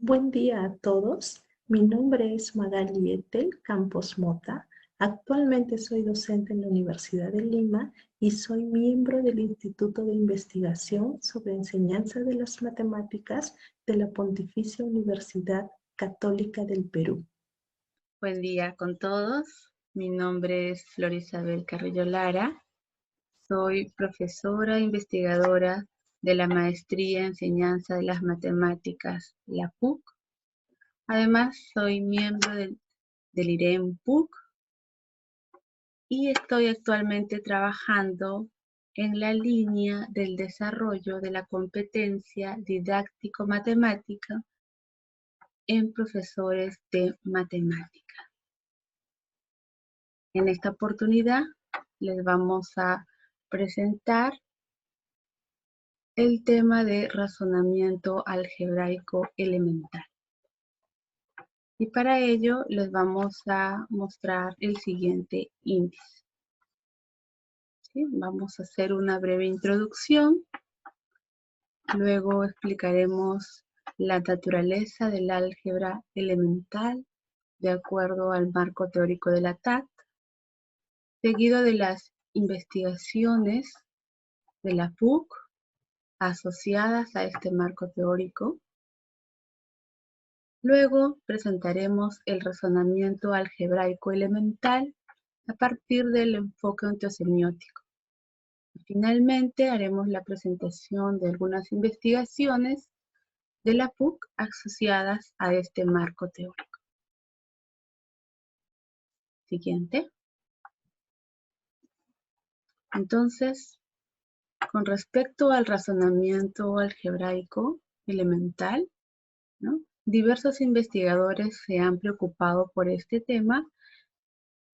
Buen día a todos. Mi nombre es Magali Etel Campos Mota. Actualmente soy docente en la Universidad de Lima y soy miembro del Instituto de Investigación sobre Enseñanza de las Matemáticas de la Pontificia Universidad Católica del Perú. Buen día con todos. Mi nombre es Flor Isabel Carrillo Lara. Soy profesora e investigadora de la Maestría en Enseñanza de las Matemáticas, la PUC. Además, soy miembro del IREM PUC y estoy actualmente trabajando en la línea del desarrollo de la competencia didáctico-matemática en profesores de matemática. En esta oportunidad les vamos a presentar el tema de razonamiento algebraico elemental. Y para ello les vamos a mostrar el siguiente índice. ¿Sí? Vamos a hacer una breve introducción, luego explicaremos la naturaleza del álgebra elemental de acuerdo al marco teórico de la TAT, seguido de las investigaciones de la PUC asociadas a este marco teórico. Luego presentaremos el razonamiento algebraico elemental a partir del enfoque ontosemiótico. Y finalmente haremos la presentación de algunas investigaciones de la PUC asociadas a este marco teórico. Siguiente. Entonces, con respecto al razonamiento algebraico elemental, ¿no? Diversos investigadores se han preocupado por este tema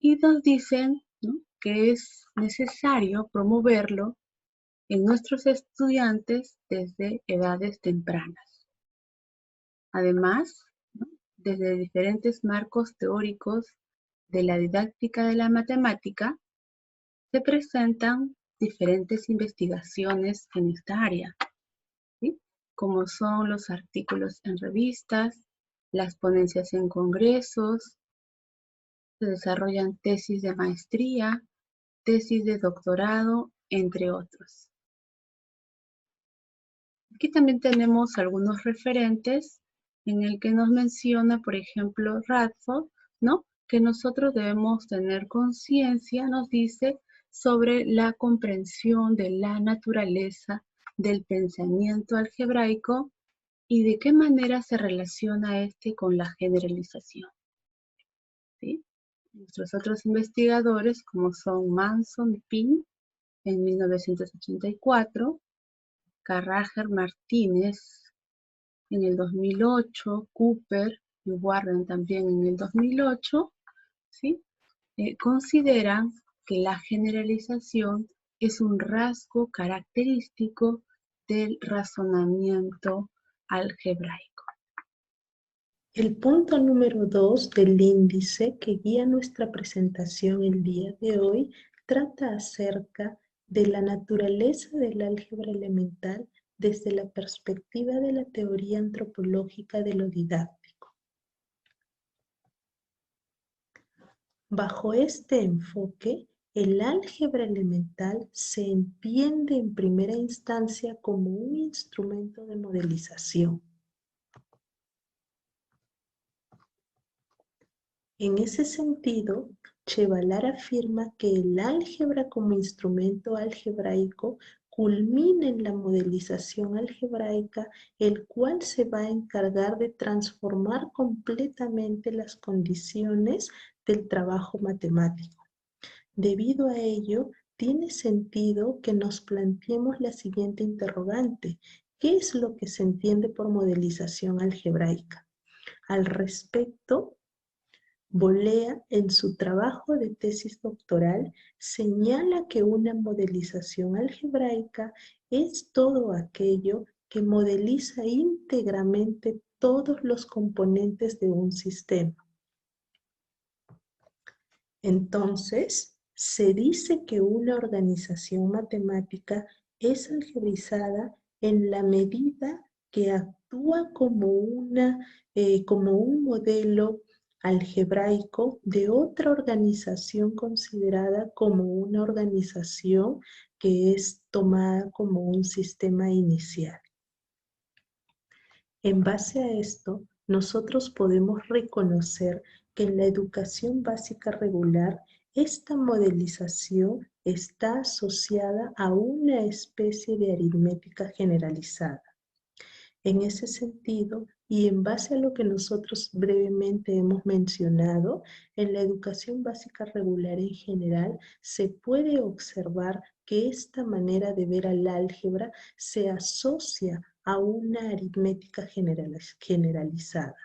y nos dicen, ¿no?, que es necesario promoverlo en nuestros estudiantes desde edades tempranas. Además, ¿no?, desde diferentes marcos teóricos de la didáctica de la matemática, se presentan diferentes investigaciones en esta área, ¿sí?, como son los artículos en revistas, las ponencias en congresos, se desarrollan tesis de maestría, tesis de doctorado, entre otros. Aquí también tenemos algunos referentes en el que nos menciona, por ejemplo, Radford, ¿no?, que nosotros debemos tener conciencia, nos dice, sobre la comprensión de la naturaleza del pensamiento algebraico y de qué manera se relaciona este con la generalización, ¿sí? Nuestros otros investigadores, como son Manson y Pin, en 1984, Carrager Martínez en el 2008, Cooper y Warren también en el 2008, ¿sí?, consideran que la generalización es un rasgo característico del razonamiento algebraico. El punto número 2 del índice que guía nuestra presentación el día de hoy trata acerca de la naturaleza del álgebra elemental desde la perspectiva de la teoría antropológica de lo didáctico. Bajo este enfoque, el álgebra elemental se entiende en primera instancia como un instrumento de modelización. En ese sentido, Chevalar afirma que el álgebra como instrumento algebraico culmina en la modelización algebraica, el cual se va a encargar de transformar completamente las condiciones del trabajo matemático. Debido a ello, tiene sentido que nos planteemos la siguiente interrogante: ¿qué es lo que se entiende por modelización algebraica? Al respecto, Bolea, en su trabajo de tesis doctoral, señala que una modelización algebraica es todo aquello que modeliza íntegramente todos los componentes de un sistema. Entonces, se dice que una organización matemática es algebrizada en la medida que actúa como un modelo algebraico de otra organización considerada como una organización que es tomada como un sistema inicial. En base a esto, nosotros podemos reconocer que en la educación básica regular, esta modelización está asociada a una especie de aritmética generalizada. En ese sentido, y en base a lo que nosotros brevemente hemos mencionado, en la educación básica regular en general se puede observar que esta manera de ver al álgebra se asocia a una aritmética generalizada.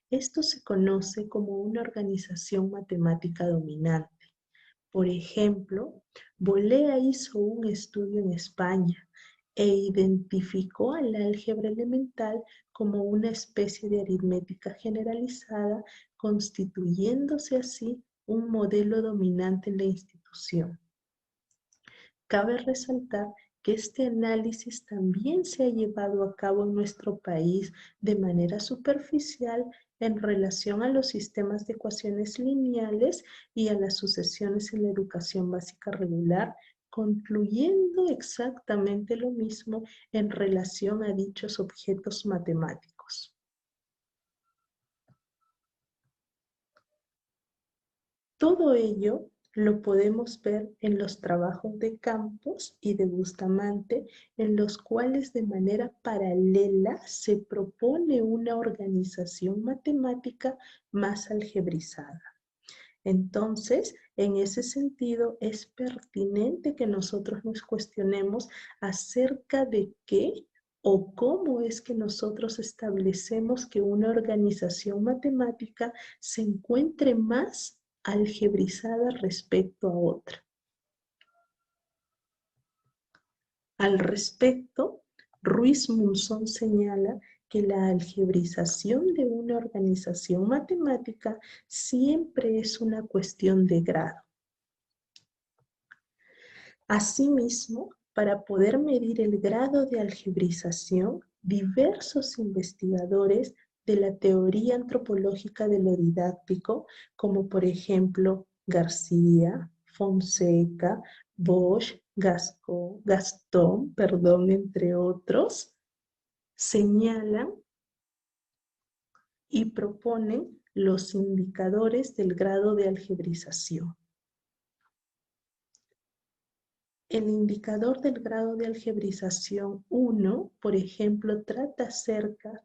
Esto se conoce como una organización matemática dominante. Por ejemplo, Bolea hizo un estudio en España e identificó al álgebra elemental como una especie de aritmética generalizada, constituyéndose así un modelo dominante en la institución. Cabe resaltar que este análisis también se ha llevado a cabo en nuestro país de manera superficial en relación a los sistemas de ecuaciones lineales y a las sucesiones en la educación básica regular, concluyendo exactamente lo mismo en relación a dichos objetos matemáticos. Todo ello lo podemos ver en los trabajos de Campos y de Bustamante, en los cuales de manera paralela se propone una organización matemática más algebrizada. Entonces, en ese sentido, es pertinente que nosotros nos cuestionemos acerca de qué o cómo es que nosotros establecemos que una organización matemática se encuentre más algebrizada respecto a otra. Al respecto, Ruiz Munzón señala que la algebrización de una organización matemática siempre es una cuestión de grado. Asimismo, para poder medir el grado de algebrización, diversos investigadores de la teoría antropológica de lo didáctico, como por ejemplo García, Fonseca, Bosch, Gastón, entre otros, señalan y proponen los indicadores del grado de algebrización. El indicador del grado de algebrización 1, por ejemplo, trata acerca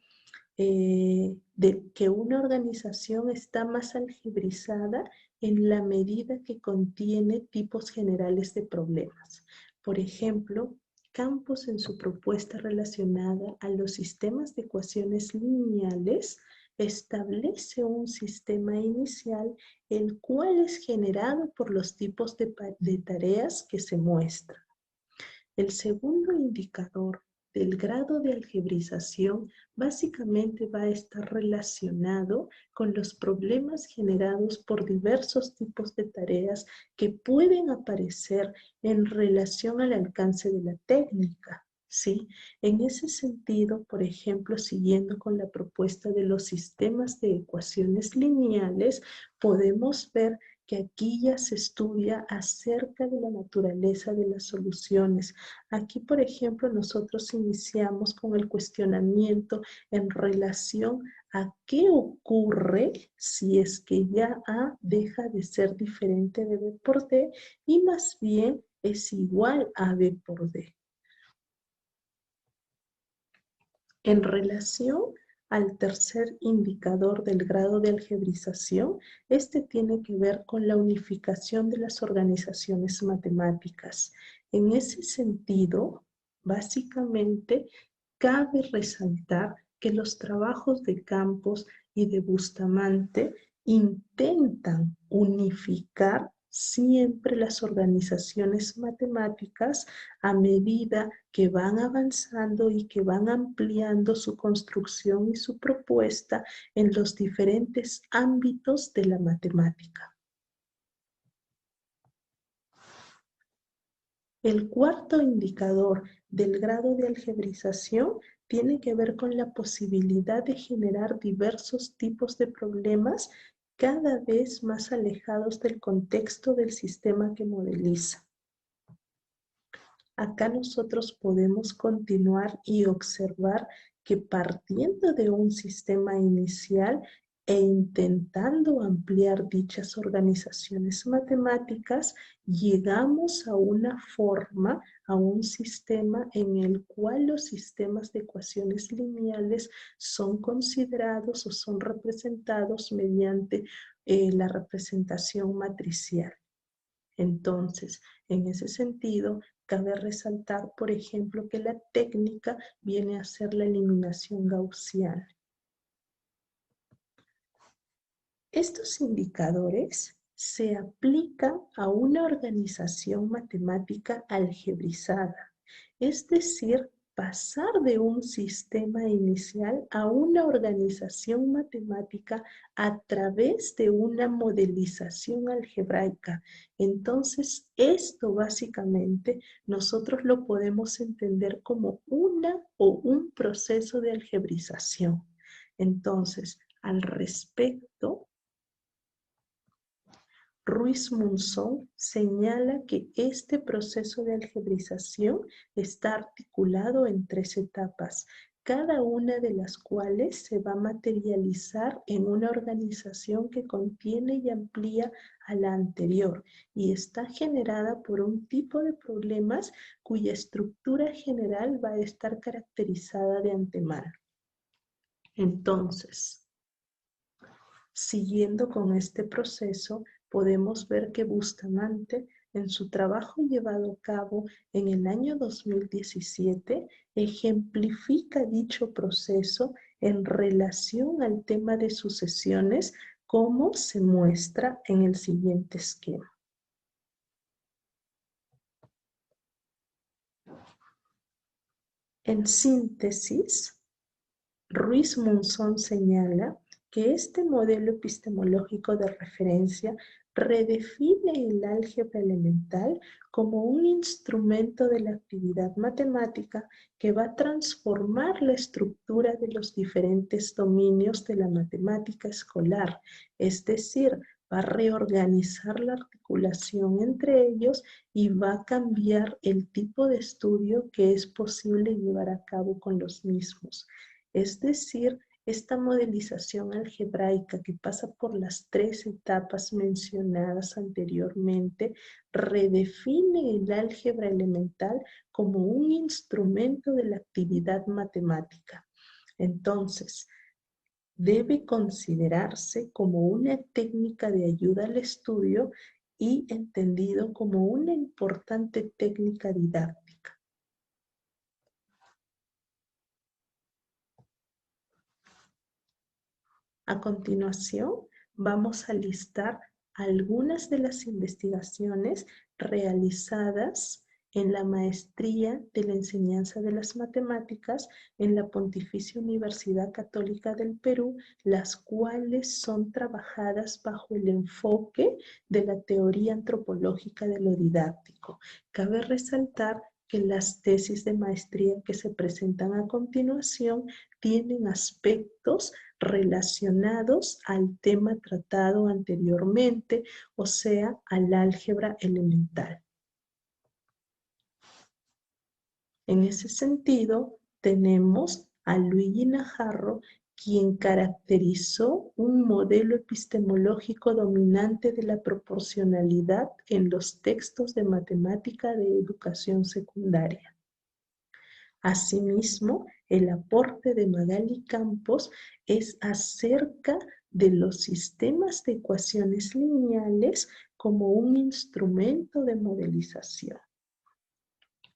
de que una organización está más algebrizada en la medida que contiene tipos generales de problemas. Por ejemplo, Campos en su propuesta relacionada a los sistemas de ecuaciones lineales establece un sistema inicial el cual es generado por los tipos de tareas que se muestran. El segundo indicador del grado de algebrización básicamente va a estar relacionado con los problemas generados por diversos tipos de tareas que pueden aparecer en relación al alcance de la técnica. ¿Sí? En ese sentido, por ejemplo, siguiendo con la propuesta de los sistemas de ecuaciones lineales, podemos ver que aquí ya se estudia acerca de la naturaleza de las soluciones. Aquí, por ejemplo, nosotros iniciamos con el cuestionamiento en relación a qué ocurre si es que ya A deja de ser diferente de B por D y más bien es igual a B por D. En relación al tercer indicador del grado de algebrización, este tiene que ver con la unificación de las organizaciones matemáticas. En ese sentido, básicamente, cabe resaltar que los trabajos de Campos y de Bustamante intentan unificar siempre las organizaciones matemáticas a medida que van avanzando y que van ampliando su construcción y su propuesta en los diferentes ámbitos de la matemática. El cuarto indicador del grado de algebrización tiene que ver con la posibilidad de generar diversos tipos de problemas cada vez más alejados del contexto del sistema que modeliza. Acá nosotros podemos continuar y observar que partiendo de un sistema inicial e intentando ampliar dichas organizaciones matemáticas, llegamos a una forma, a un sistema en el cual los sistemas de ecuaciones lineales son considerados o son representados mediante la representación matricial. Entonces, en ese sentido, cabe resaltar, por ejemplo, que la técnica viene a ser la eliminación gaussiana. Estos indicadores se aplican a una organización matemática algebrizada, es decir, pasar de un sistema inicial a una organización matemática a través de una modelización algebraica. Entonces, esto básicamente nosotros lo podemos entender como una o un proceso de algebrización. Entonces, al respecto, Ruiz-Munson señala que este proceso de algebrización está articulado en 3 etapas, cada una de las cuales se va a materializar en una organización que contiene y amplía a la anterior y está generada por un tipo de problemas cuya estructura general va a estar caracterizada de antemano. Entonces, siguiendo con este proceso, podemos ver que Bustamante, en su trabajo llevado a cabo en el año 2017, ejemplifica dicho proceso en relación al tema de sucesiones, como se muestra en el siguiente esquema. En síntesis, Ruiz-Munson señala que este modelo epistemológico de referencia redefine el álgebra elemental como un instrumento de la actividad matemática que va a transformar la estructura de los diferentes dominios de la matemática escolar, es decir, va a reorganizar la articulación entre ellos y va a cambiar el tipo de estudio que es posible llevar a cabo con los mismos. Es decir, esta modelización algebraica que pasa por las 3 etapas mencionadas anteriormente redefine el álgebra elemental como un instrumento de la actividad matemática. Entonces, debe considerarse como una técnica de ayuda al estudio y entendido como una importante técnica didáctica. A continuación, vamos a listar algunas de las investigaciones realizadas en la maestría de la enseñanza de las matemáticas en la Pontificia Universidad Católica del Perú, las cuales son trabajadas bajo el enfoque de la teoría antropológica de lo didáctico. Cabe resaltar que las tesis de maestría que se presentan a continuación tienen aspectos relacionados al tema tratado anteriormente, o sea, al álgebra elemental. En ese sentido, tenemos a Luigi Najarro, quien caracterizó un modelo epistemológico dominante de la proporcionalidad en los textos de matemática de educación secundaria. Asimismo, el aporte de Magali Campos es acerca de los sistemas de ecuaciones lineales como un instrumento de modelización.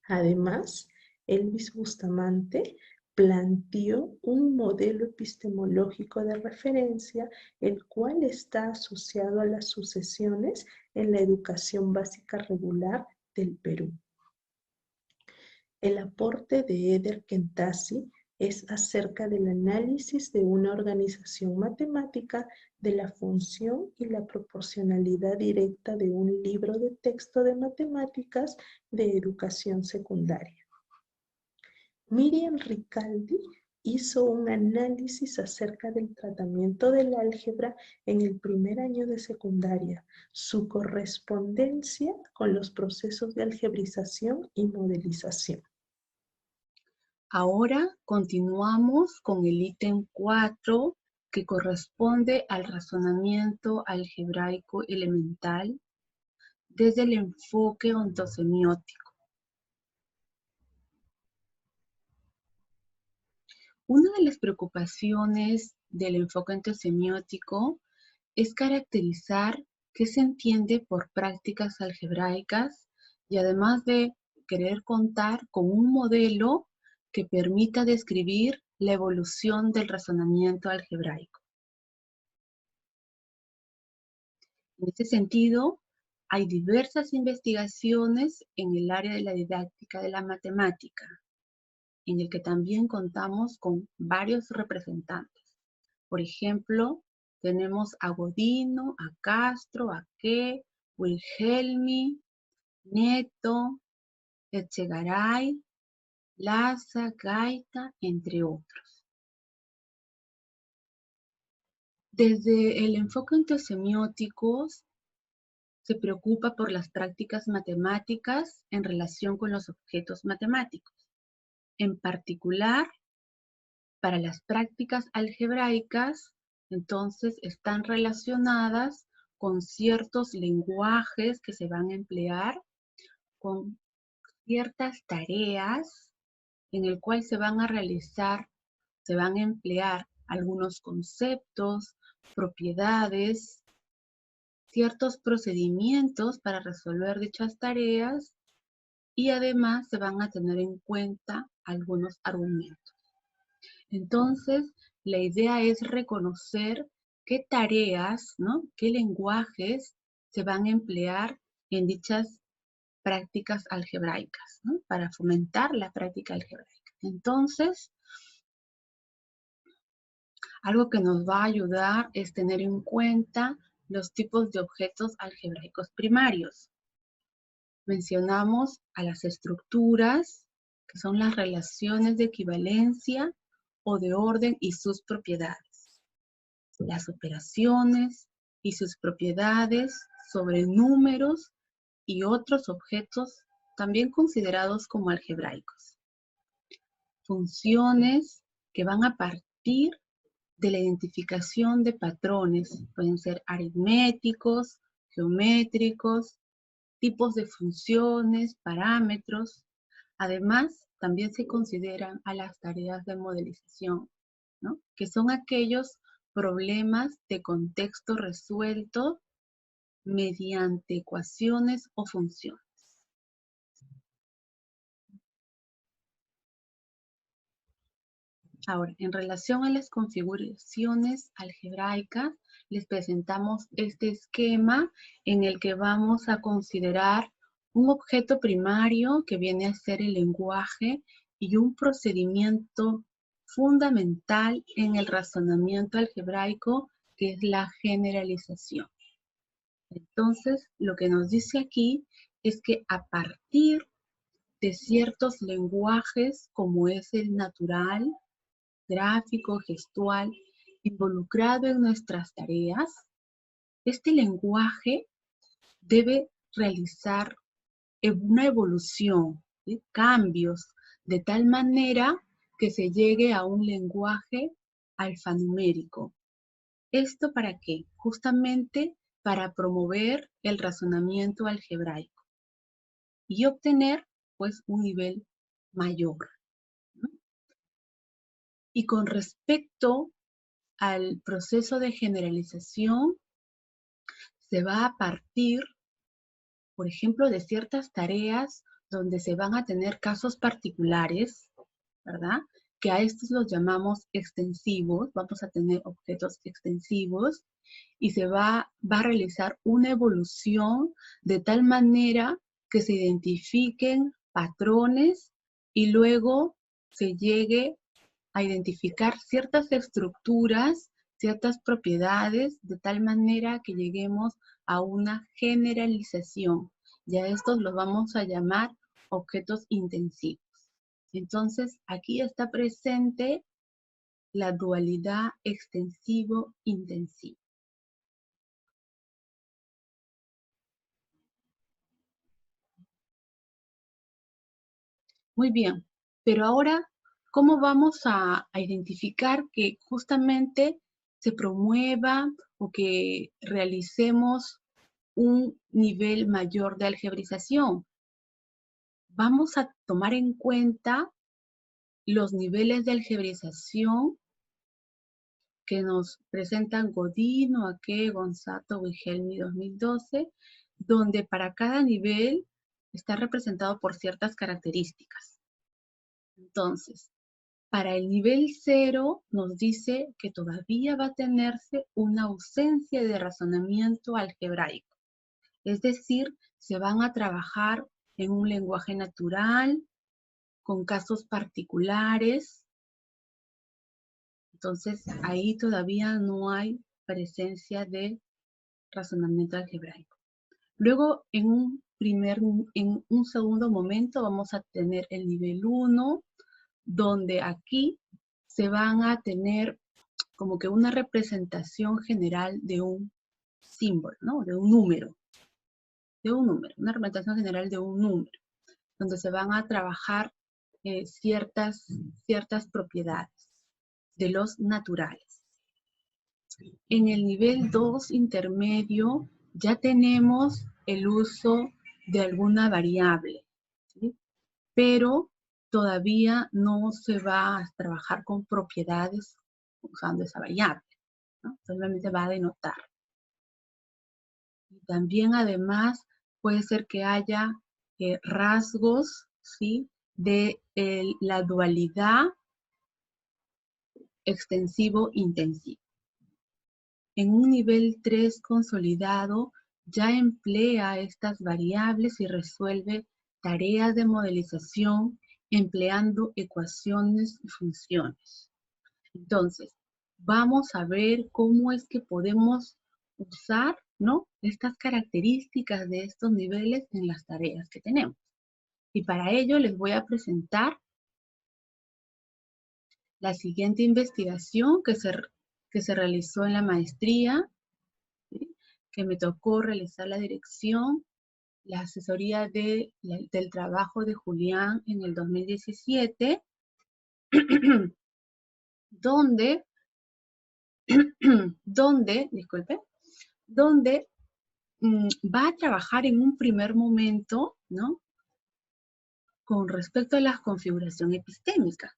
Además, Elvis Bustamante planteó un modelo epistemológico de referencia, el cual está asociado a las sucesiones en la educación básica regular del Perú. El aporte de Eder Kentasi es acerca del análisis de una organización matemática de la función y la proporcionalidad directa de un libro de texto de matemáticas de educación secundaria. Miriam Ricaldi hizo un análisis acerca del tratamiento del álgebra en el primer año de secundaria, su correspondencia con los procesos de algebrización y modelización. Ahora continuamos con el ítem 4, que corresponde al razonamiento algebraico elemental desde el enfoque ontosemiótico. Una de las preocupaciones del enfoque ontosemiótico es caracterizar qué se entiende por prácticas algebraicas y además de querer contar con un modelo que permita describir la evolución del razonamiento algebraico. En este sentido, hay diversas investigaciones en el área de la didáctica de la matemática, en el que también contamos con varios representantes. Por ejemplo, tenemos a Godino, a Castro, a Que, Wilhelmi, Neto, Echegaray, Laza, Gaita, entre otros. Desde el enfoque ontosemiótico se preocupa por las prácticas matemáticas en relación con los objetos matemáticos. En particular, para las prácticas algebraicas, entonces están relacionadas con ciertos lenguajes que se van a emplear, con ciertas tareas en el cual se van a realizar, se van a emplear algunos conceptos, propiedades, ciertos procedimientos para resolver dichas tareas y además se van a tener en cuenta algunos argumentos. Entonces, la idea es reconocer qué tareas, ¿no?, qué lenguajes se van a emplear en dichas prácticas algebraicas, ¿no?, para fomentar la práctica algebraica. Entonces, algo que nos va a ayudar es tener en cuenta los tipos de objetos algebraicos primarios. Mencionamos a las estructuras, que son las relaciones de equivalencia o de orden y sus propiedades. Las operaciones y sus propiedades sobre números y otros objetos también considerados como algebraicos. Funciones que van a partir de la identificación de patrones, pueden ser aritméticos, geométricos, tipos de funciones, parámetros. Además, también se consideran a las tareas de modelización, ¿no?, que son aquellos problemas de contexto resuelto mediante ecuaciones o funciones. Ahora, en relación a las configuraciones algebraicas, les presentamos este esquema en el que vamos a considerar un objeto primario que viene a ser el lenguaje y un procedimiento fundamental en el razonamiento algebraico, que es la generalización. Entonces, lo que nos dice aquí es que a partir de ciertos lenguajes, como es el natural, gráfico, gestual, involucrado en nuestras tareas, este lenguaje debe realizar una evolución, ¿sí?, cambios, de tal manera que se llegue a un lenguaje alfanumérico. ¿Esto para qué? Justamente para promover el razonamiento algebraico y obtener, pues, un nivel mayor, ¿no? Y con respecto al proceso de generalización, se va a partir, por ejemplo, de ciertas tareas donde se van a tener casos particulares, ¿verdad?, que a estos los llamamos extensivos. Vamos a tener objetos extensivos y se va a realizar una evolución de tal manera que se identifiquen patrones y luego se llegue a identificar ciertas estructuras, ciertas propiedades, de tal manera que lleguemos a una generalización. Ya estos los vamos a llamar objetos intensivos. Entonces, aquí está presente la dualidad extensivo-intensivo. Muy bien, pero ahora, ¿cómo vamos a identificar que justamente se promueva o que realicemos un nivel mayor de algebrización? Vamos a tomar en cuenta los niveles de algebrización que nos presentan Godino, Ake, Gonzato, Wilhelmi 2012, donde para cada nivel está representado por ciertas características. Entonces, para el nivel 0 nos dice que todavía va a tenerse una ausencia de razonamiento algebraico. Es decir, se van a trabajar en un lenguaje natural, con casos particulares. Entonces, ahí todavía no hay presencia de razonamiento algebraico. Luego, en un segundo momento, vamos a tener el nivel 1, donde aquí se van a tener como que una representación general de un símbolo, ¿no? De un número, una representación general de un número, donde se van a trabajar ciertas propiedades de los naturales. En el nivel 2 intermedio ya tenemos el uso de alguna variable, ¿sí? Pero todavía no se va a trabajar con propiedades usando esa variable, ¿no? Solamente va a denotar. Y también además puede ser que haya rasgos, ¿sí? De la dualidad extensivo-intensivo. En un nivel 3 consolidado ya emplea estas variables y resuelve tareas de modelización empleando ecuaciones y funciones. Entonces, vamos a ver cómo es que podemos usar, ¿no?, estas características de estos niveles en las tareas que tenemos. Y para ello les voy a presentar la siguiente investigación que se realizó en la maestría, ¿sí?, que me tocó realizar la dirección, la asesoría del trabajo de Julián en el 2017, donde va a trabajar en un primer momento, ¿no?, con respecto a la configuración epistémica.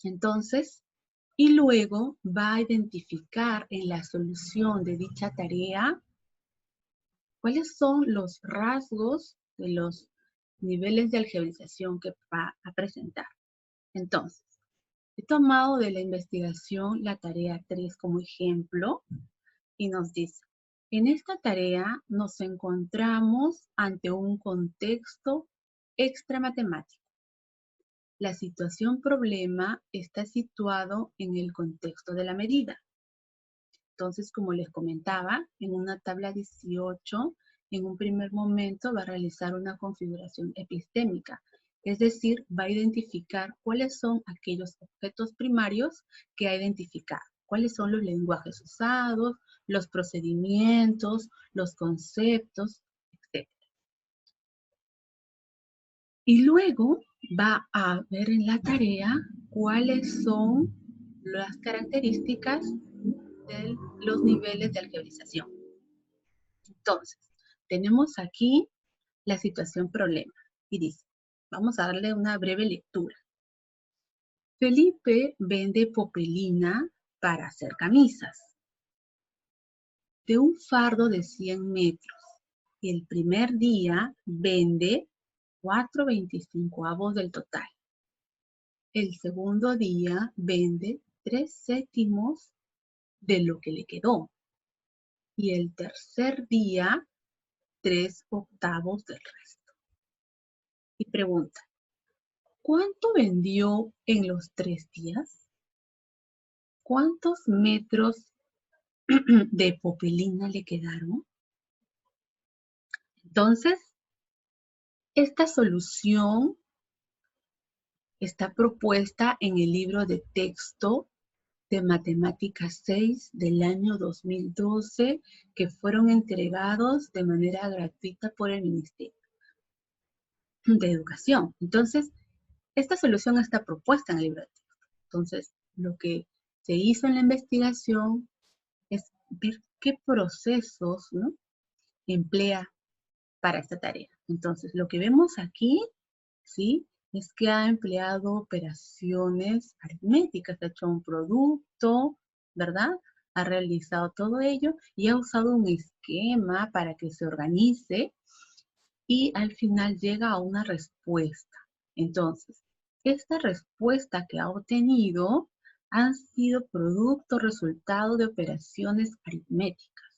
Entonces, y luego va a identificar en la solución de dicha tarea cuáles son los rasgos de los niveles de algebrización que va a presentar. Entonces, he tomado de la investigación la tarea 3 como ejemplo y nos dice, en esta tarea nos encontramos ante un contexto extramatemático. La situación problema está situado en el contexto de la medida. Entonces, como les comentaba, en una tabla 18, en un primer momento va a realizar una configuración epistémica. Es decir, va a identificar cuáles son aquellos objetos primarios que ha identificado. Cuáles son los lenguajes usados, los procedimientos, los conceptos, etc. Y luego va a ver en la tarea cuáles son las características de los niveles de algebrización. Entonces, tenemos aquí la situación problema y dice, vamos a darle una breve lectura. Felipe vende popelina para hacer camisas de un fardo de 100 metros. El primer día vende 4/25 del total. El segundo día vende 3/7 de lo que le quedó. Y el tercer día, 3/8 del resto. Y pregunta, ¿cuánto vendió en los 3 días? ¿Cuántos metros de popelina le quedaron? Entonces, esta solución está propuesta en el libro de texto de Matemáticas 6 del año 2012, que fueron entregados de manera gratuita por el Ministerio de Educación. Entonces, esta solución está propuesta en el libro de texto. Entonces, lo que se hizo en la investigación es ver qué procesos, ¿no?, emplea para esta tarea. Entonces, lo que vemos aquí, ¿sí?, es que ha empleado operaciones aritméticas, ha hecho un producto, ¿verdad? Ha realizado todo ello y ha usado un esquema para que se organice y al final llega a una respuesta. Entonces, esta respuesta que ha obtenido han sido producto, resultado de operaciones aritméticas,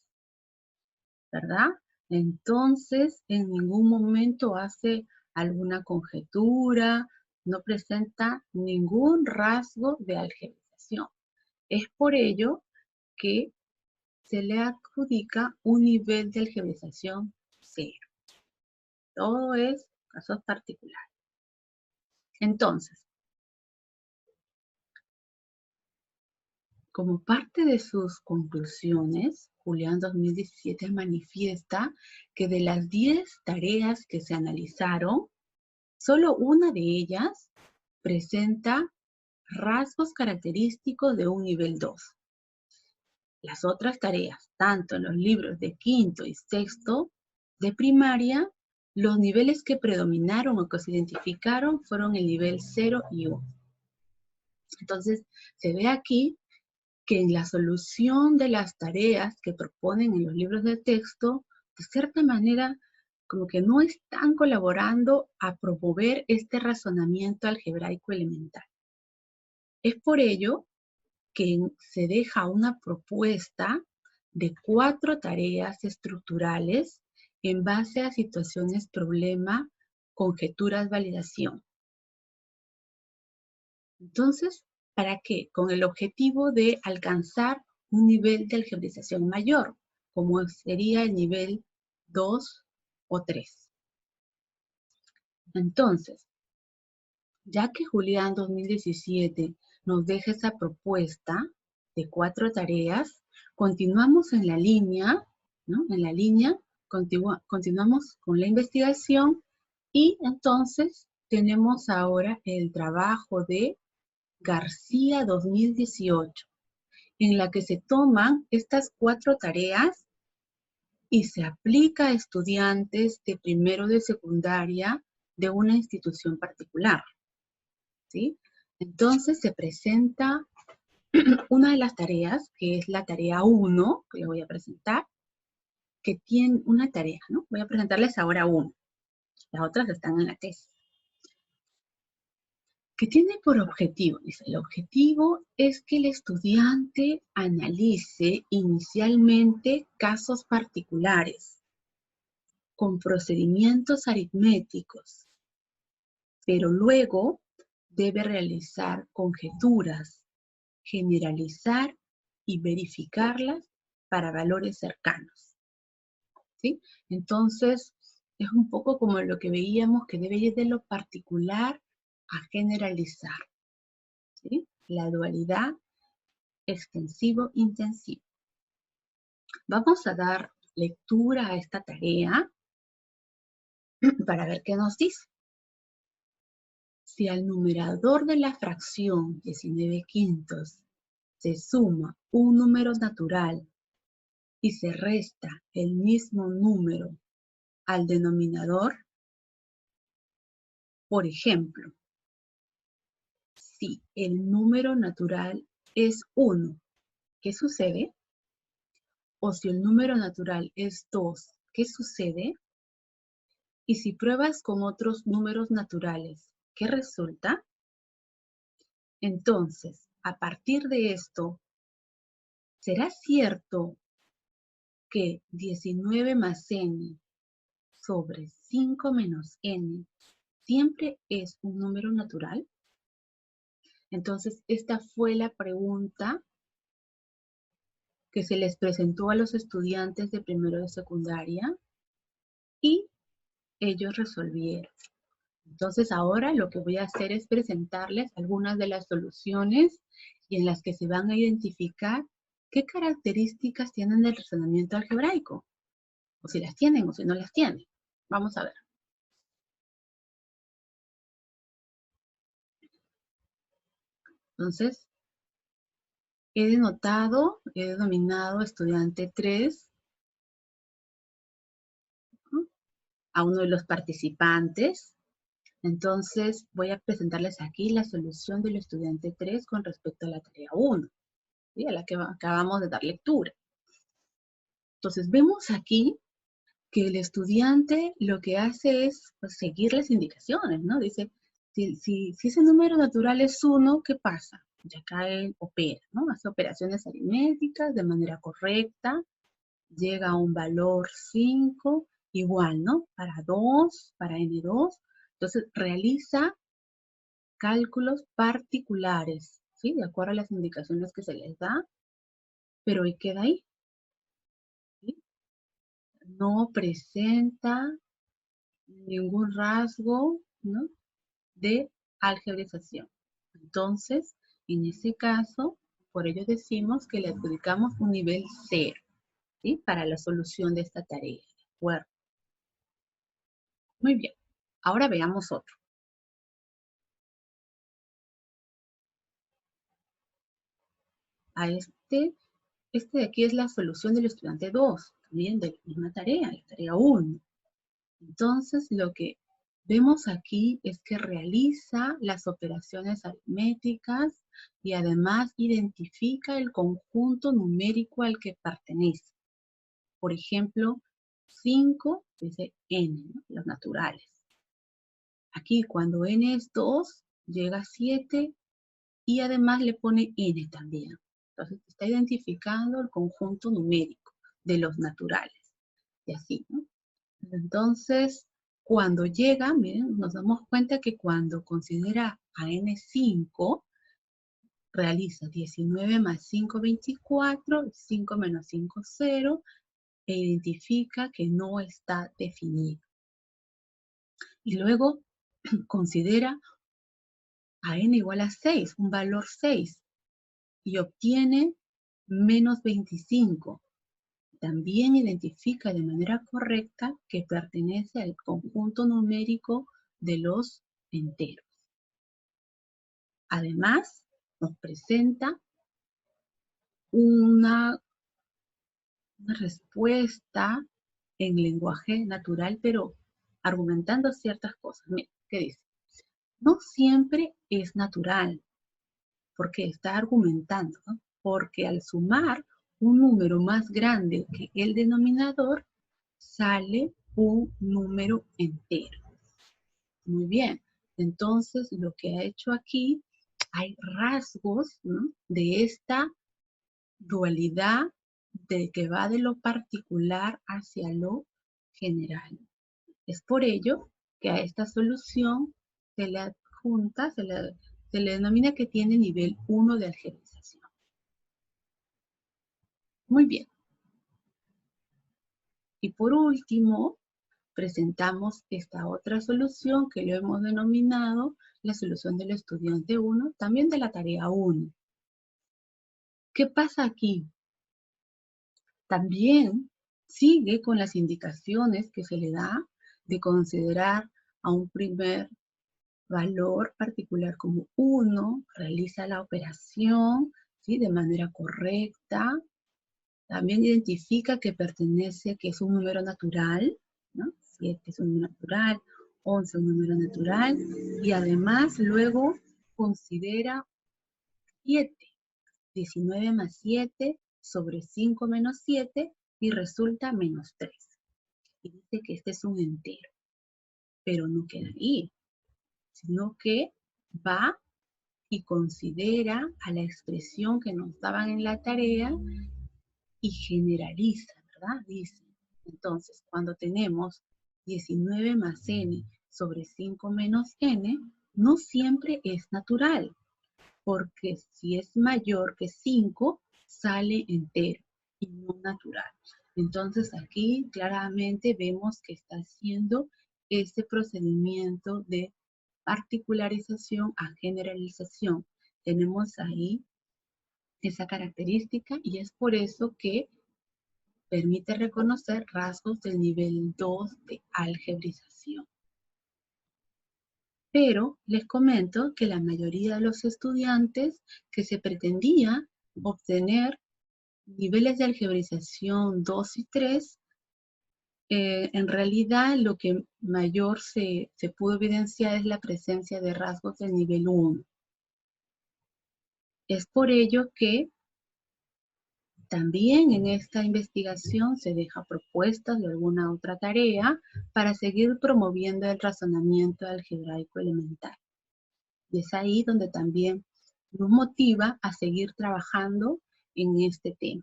¿verdad? Entonces, en ningún momento hace alguna conjetura, no presenta ningún rasgo de algebraización. Es por ello que se le adjudica un nivel de algebraización 0. Todo es casos particulares. Entonces, como parte de sus conclusiones, Julián 2017 manifiesta que de las 10 tareas que se analizaron, solo una de ellas presenta rasgos característicos de un nivel 2. Las otras tareas, tanto en los libros de quinto y sexto de primaria, los niveles que predominaron o que se identificaron fueron el nivel 0 y 1. Entonces, se ve aquí que en la solución de las tareas que proponen en los libros de texto, de cierta manera, como que no están colaborando a promover este razonamiento algebraico elemental. Es por ello que se deja una propuesta de 4 tareas estructurales en base a situaciones problema, conjeturas, validación. Entonces, ¿para qué? Con el objetivo de alcanzar un nivel de algebraización mayor, como sería el nivel 2 o 3. Entonces, ya que Julián 2017 nos deja esa propuesta de 4 tareas, continuamos en la línea, ¿no? En la línea, continuamos con la investigación y entonces tenemos ahora el trabajo de García 2018, en la que se toman estas 4 tareas y se aplica a estudiantes de primero de secundaria de una institución particular, ¿sí? Entonces se presenta una de las tareas, que es la tarea 1, que les voy a presentar, que tiene una tarea, ¿no? Voy a presentarles ahora una. Las otras están en la tesis. Que tiene por objetivo, dice, el objetivo es que el estudiante analice inicialmente casos particulares con procedimientos aritméticos, pero luego debe realizar conjeturas, generalizar y verificarlas para valores cercanos, ¿sí? Entonces, es un poco como lo que veíamos, que debe ir de lo particular a generalizar, ¿sí? La dualidad extensivo-intensivo. Vamos a dar lectura a esta tarea para ver qué nos dice. Si al numerador de la fracción 19 quintos se suma un número natural y se resta el mismo número al denominador, por ejemplo, si el número natural es 1, ¿qué sucede? O si el número natural es 2, ¿qué sucede? Y si pruebas con otros números naturales, ¿qué resulta? Entonces, a partir de esto, ¿será cierto que 19 más n sobre 5 menos n siempre es un número natural? Entonces, esta fue la pregunta que se les presentó a los estudiantes de primero de secundaria y ellos resolvieron. Entonces ahora lo que voy a hacer es presentarles algunas de las soluciones y en las que se van a identificar qué características tienen el razonamiento algebraico, o si las tienen o si no las tienen. Vamos a ver. Entonces, he denominado estudiante 3, ¿no?, a uno de los participantes. Entonces, voy a presentarles aquí la solución del estudiante 3 con respecto a la tarea 1, ¿sí?, a la que acabamos de dar lectura. Entonces, vemos aquí que el estudiante lo que hace es, pues, seguir las indicaciones, ¿no? Dice, si ese número natural es 1, ¿qué pasa? Ya acá él opera, ¿no? Hace operaciones aritméticas de manera correcta, llega a un valor 5, igual, ¿no? Para 2, para N2. Entonces, realiza cálculos particulares, ¿sí? De acuerdo a las indicaciones que se les da, pero ¿y queda ahí? ¿Sí? No presenta ningún rasgo, ¿no?, de algebraización. Entonces, en ese caso, por ello decimos que le adjudicamos un nivel 0, ¿sí?, para la solución de esta tarea. ¿De acuerdo? Muy bien. Ahora veamos otro. A este de aquí es la solución del estudiante 2, también de la misma tarea, la tarea 1. Entonces, lo que vemos aquí es que realiza las operaciones aritméticas y además identifica el conjunto numérico al que pertenece. Por ejemplo, 5 dice n, ¿no?, los naturales. Aquí cuando n es 2, llega a 7 y además le pone n también. Entonces está identificando el conjunto numérico de los naturales. Y así, ¿no? Entonces, cuando llega, miren, nos damos cuenta que cuando considera a N5, realiza 19 más 5, 24, 5 menos 5, 0, e identifica que no está definido. Y luego considera a N igual a 6, un valor 6, y obtiene menos 25. También identifica de manera correcta que pertenece al conjunto numérico de los enteros. Además, nos presenta una respuesta en lenguaje natural, pero argumentando ciertas cosas. Mira, ¿qué dice? No siempre es natural, porque está argumentando, ¿no? Porque al sumar un número más grande que el denominador, sale un número entero. Muy bien. Entonces, lo que ha hecho aquí, hay rasgos, ¿no?, de esta dualidad de que va de lo particular hacia lo general. Es por ello que a esta solución se le adjunta, se le denomina que tiene nivel 1 de algebraización. Muy bien. Y por último, presentamos esta otra solución que lo hemos denominado la solución del estudiante 1, también de la tarea 1. ¿Qué pasa aquí? También sigue con las indicaciones que se le da de considerar a un primer valor particular como 1, realiza la operación, ¿sí?, de manera correcta. También identifica que pertenece, que es un número natural, ¿no? 7 es un número natural, 11 un número natural, y además luego considera 7. 19 más 7 sobre 5 menos 7 y resulta menos 3. Y dice que este es un entero, pero no queda ahí, sino que va y considera a la expresión que nos daban en la tarea y generaliza, ¿verdad? Dice, entonces, cuando tenemos 19 más n sobre 5 menos n, no siempre es natural, porque si es mayor que 5, sale entero y no natural. Entonces aquí claramente vemos que está haciendo este procedimiento de particularización a generalización. Tenemos ahí esa característica y es por eso que permite reconocer rasgos del nivel 2 de algebrización. Pero les comento que la mayoría de los estudiantes que se pretendía obtener niveles de algebrización 2 y 3, en realidad lo que mayor se pudo evidenciar es la presencia de rasgos del nivel 1. Es por ello que también en esta investigación se deja propuestas de alguna otra tarea para seguir promoviendo el razonamiento algebraico elemental. Y es ahí donde también nos motiva a seguir trabajando en este tema.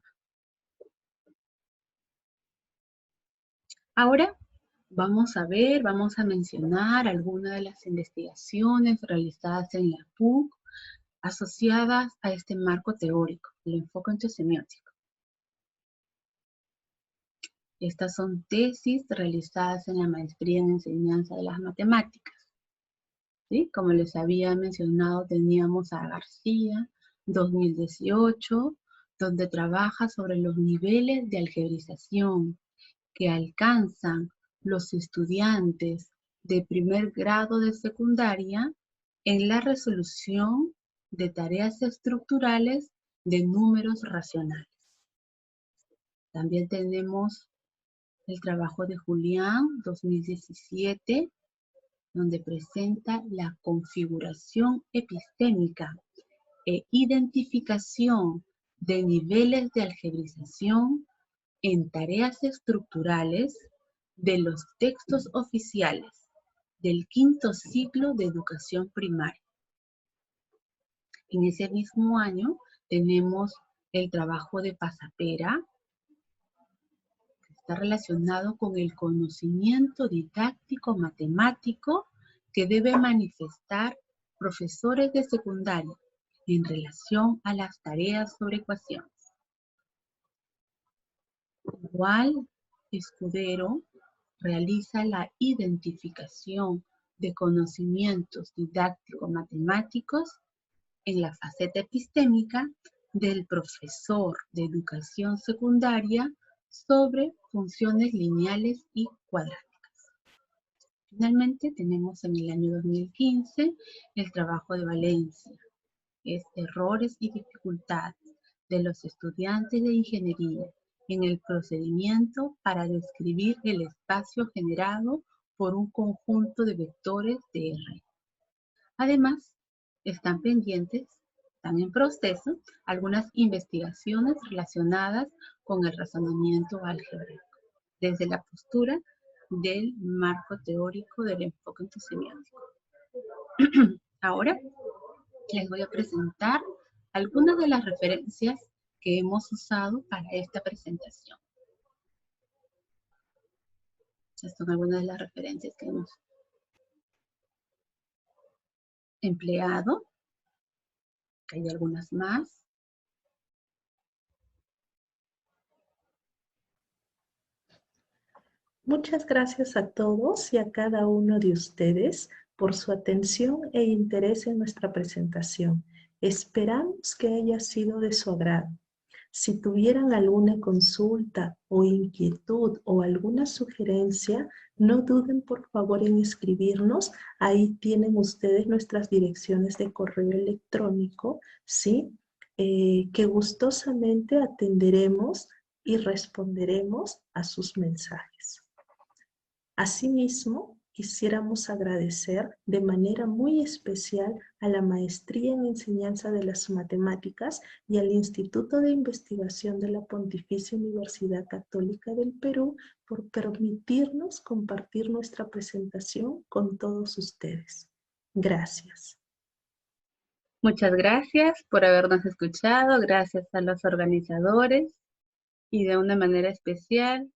Ahora vamos a mencionar algunas de las investigaciones realizadas en la PUC asociadas a este marco teórico, el enfoque entosemiótico. Estas son tesis realizadas en la maestría en enseñanza de las matemáticas. ¿Sí? Como les había mencionado, teníamos a García, 2018, donde trabaja sobre los niveles de algebrización que alcanzan los estudiantes de primer grado de secundaria en la resolución de tareas estructurales de números racionales. También tenemos el trabajo de Julián, 2017, donde presenta la configuración epistémica e identificación de niveles de algebrización en tareas estructurales de los textos oficiales del quinto ciclo de educación primaria. En ese mismo año tenemos el trabajo de Pasapera, que está relacionado con el conocimiento didáctico matemático que debe manifestar profesores de secundaria en relación a las tareas sobre ecuaciones. Igual, Escudero realiza la identificación de conocimientos didáctico-matemáticos en la faceta epistémica del profesor de educación secundaria sobre funciones lineales y cuadráticas. Finalmente, tenemos en el año 2015 el trabajo de Valencia, es errores y dificultades de los estudiantes de ingeniería en el procedimiento para describir el espacio generado por un conjunto de vectores de R. Además, están pendientes, están en proceso, algunas investigaciones relacionadas con el razonamiento álgebrico, desde la postura del marco teórico del enfoque entosemiótico. Ahora les voy a presentar algunas de las referencias que hemos usado para esta presentación. Estas son algunas de las referencias que hemos empleado. Hay algunas más. Muchas gracias a todos y a cada uno de ustedes por su atención e interés en nuestra presentación. Esperamos que haya sido de su agrado. Si tuvieran alguna consulta o inquietud o alguna sugerencia, no duden por favor en escribirnos. Ahí tienen ustedes nuestras direcciones de correo electrónico, ¿sí? Que gustosamente atenderemos y responderemos a sus mensajes. Asimismo, quisiéramos agradecer de manera muy especial a la Maestría en Enseñanza de las Matemáticas y al Instituto de Investigación de la Pontificia Universidad Católica del Perú por permitirnos compartir nuestra presentación con todos ustedes. Gracias. Muchas gracias por habernos escuchado, gracias a los organizadores y de una manera especial,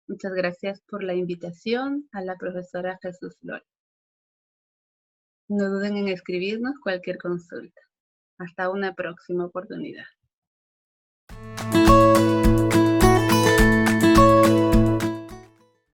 muchas gracias por la invitación a la profesora Jesús Flores. No duden en escribirnos cualquier consulta. Hasta una próxima oportunidad.